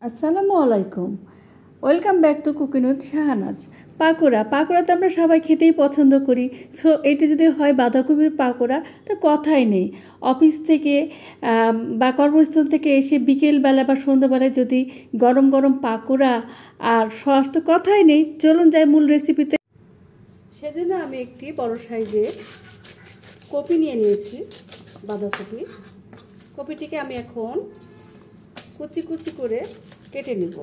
আসসালামু আলাইকুম। Welcome back to cooking with Shahanaz. Pakora তো আমরা সবাই খেতেই পছন্দ করি। সো এটি যদি হয় বাঁধাকপির পাকোড়া, তো কথাই নেই। অফিস থেকে বা কর্মস্থল থেকে এসে বিকেলবেলা বা সন্ধ্যাবেলায় যদি গরম গরম পাকোড়া আর সস, তো কথাই নেই। চলুন যাই মূল রেসিপিতে। সেজন্য আমি একটি বড় সাইজের কপি নিয়ে নিয়েছি, বাঁধাকপি। কপিটিকে আমি এখন কুচি কুচি করে কেটে নেব।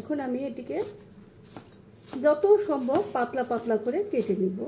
এখন আমি এটিকে যত সম্ভব পাতলা পাতলা করে কেটে নেব।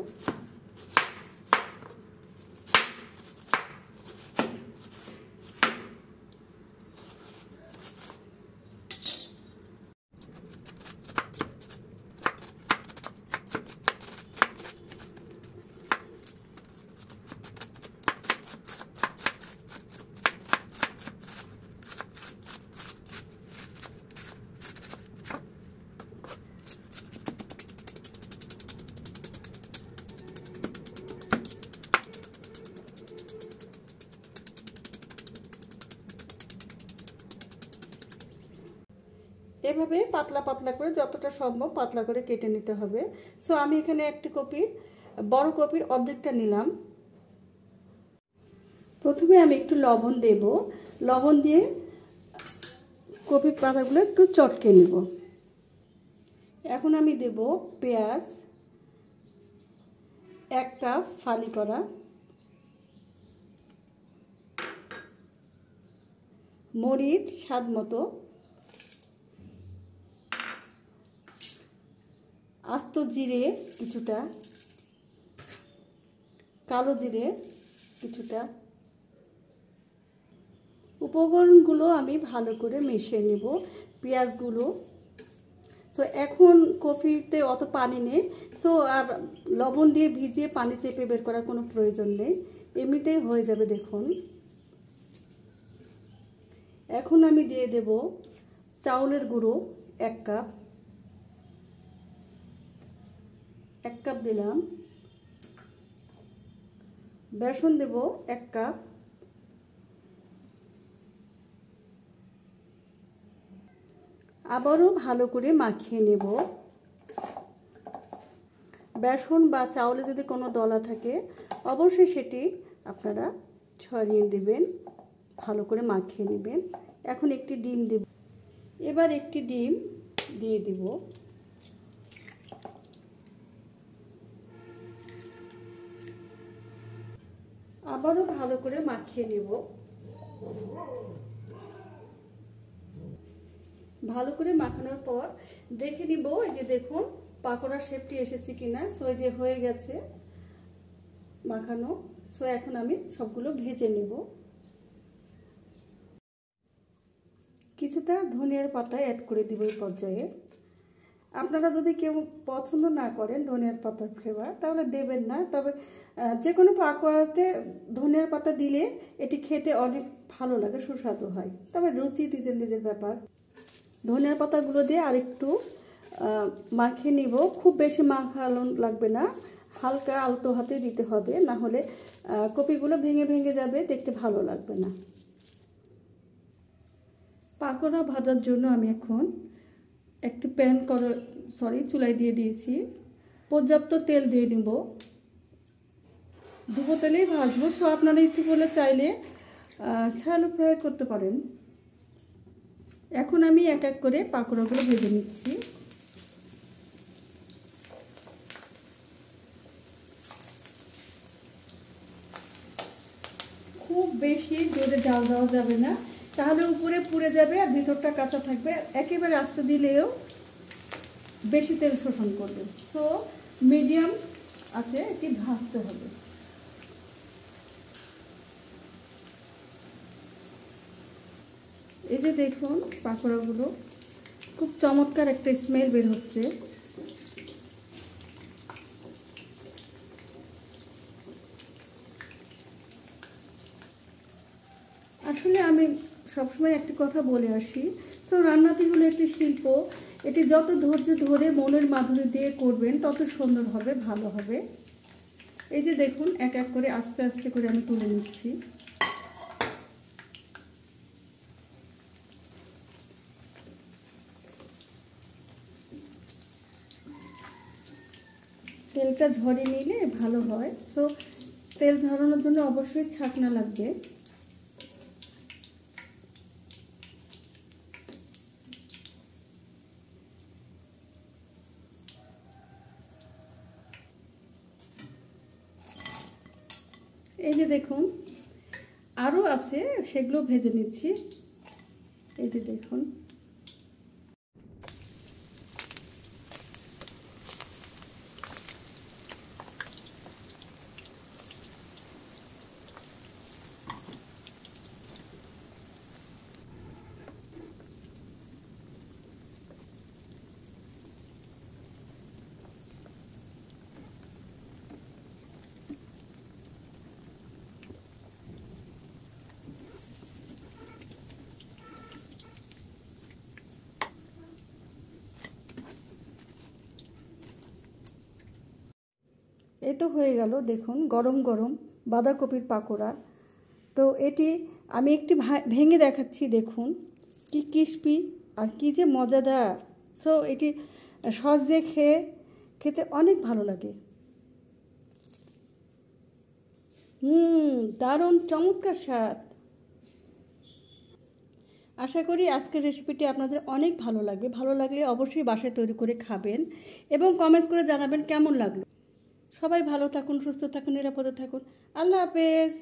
এভাবে পাতলা পাতলা করে, যতটা সম্ভব পাতলা করে কেটে নিতে হবে। সো আমি এখানে একটি বড় কপির অর্ধেকটা নিলাম। প্রথমে আমি একটু লবণ দেব। লবণ দিয়ে কপির পাতাগুলো একটু চটকে নেব। এখন আমি দেব পেঁয়াজ 1 কাপ ফালি করা, মরিচ স্বাদ মতো, আস্ত জিরে কিছুটা, কালো জিরে কিছুটা। উপকরণগুলো আমি ভালো করে মিশিয়ে নেব, পেঁয়াজগুলো। সো এখন কফিতে অত পানি নেই, সো আর লবণ দিয়ে ভিজিয়ে পানি চেপে বের করার কোনো প্রয়োজন নেই, এমনিতেই হয়ে যাবে। দেখুন, এখন আমি দিয়ে দেব চাউলের গুঁড়ো 1 কাপ। 1 কাপ দিলাম। বেসন দেব 1 কাপ। আবারও ভালো করে মাখিয়ে নেব। বেসন বা চাউলে যদি কোনো দলা থাকে, অবশ্যই সেটি আপনারা ছড়িয়ে দেবেন, ভালো করে মাখিয়ে নেবেন। এখন একটি ডিম দেব। এবার একটি ডিম দিয়ে দিব। আবারও ভালো করে মাখিয়ে নেব। ভালো করে মাখানোর পর দেখে নিব, এই যে দেখুন পাকোড়ার শেপটি এসেছে কিনা। সো এই যে হয়ে গেছে মাখানো। সো এখন আমি সবগুলো ভেজে নেব। কিছুটা ধনিয়ার পাতা অ্যাড করে দিব এই পর্যায়ে। আপনারা যদি কেউ পছন্দ না করেন ধনিয়ার পাতার ফ্লেভার, তাহলে দেবেন না। তবে যে কোনো পাকোড়াতে ধনিয়ার পাতা দিলে এটি খেতে অনেক ভালো লাগে, সুস্বাদু হয়। তবে রুচি নিজের নিজের ব্যাপার। ধনিয়ার পাতাগুলো দিয়ে আরেকটু মাখিয়ে নিব। খুব বেশি মাখানো লাগবে না, হালকা আলতো হাতে দিতে হবে, না হলে কপিগুলো ভেঙে ভেঙে যাবে, দেখতে ভালো লাগবে না। পাকোড়া ভাজার জন্য আমি এখন একটি চুলায় দিয়ে দিয়েছি। পর্যাপ্ত তেল দিয়ে নিব। ডুবো তেলেই ভাজবো। সো আপনারা ইচ্ছে করলে চাইলে শ্যালো ফ্রাই করতে পারেন। এখন আমি এক এক করে পাকোড়াগুলো ভেজে নিচ্ছি। খুব বেশি জোরে জাল দেওয়া যাবে না, তাহলে উপরে পুড়ে যাবে আর ভিতরটা কাঁচা থাকবে। একেবারে আস্তে দিলেও বেশি তেল শোষণ করবে। সো মিডিয়াম আছে এটি ভাজতে হবে। এই যে দেখুন পাকোড়াগুলো খুব চমৎকার একটা স্মেল বের হচ্ছে। আসলে আমি সবসময় সবসময় একটি কথা বলে আসি, সো রান্নাটি হলো একটি শিল্প। এটি যত ধৈর্য ধরে মনের মাধুরী দিয়ে করবেন তত সুন্দর হবে, ভালো হবে। এই যে দেখুন, এক এক করে আস্তে আস্তে করে আমি তুলে নিচ্ছি। তেলটা ঝরিয়ে নিলে ভালো হয়। তো তেল ঝরানোর জন্য অবশ্যই ছাঁকনা লাগবে। এই যে দেখুন, আরও আছে, সেগুলো ভেজে নিচ্ছি। এই যে দেখুন, এই তো হয়ে গেল। দেখুন, গরম গরম বাঁধাকপির পাকোড়া। তো এটি আমি একটি ভেঙে দেখাচ্ছি। দেখুন কি ক্রিস্পি আর কি যে মজাদার। সো এটি সস দিয়ে খেতে অনেক ভালো লাগে। দারুণ চমৎকার স্বাদ। আশা করি আজকের রেসিপিটি আপনাদের অনেক ভালো লাগবে। ভালো লাগলে অবশ্যই বাসায় তৈরি করে খাবেন এবং কমেন্টস করে জানাবেন কেমন লাগলো। সবাই ভালো থাকুন, সুস্থ থাকুন, নিরাপদে থাকুন। আল্লাহ হাফেজ।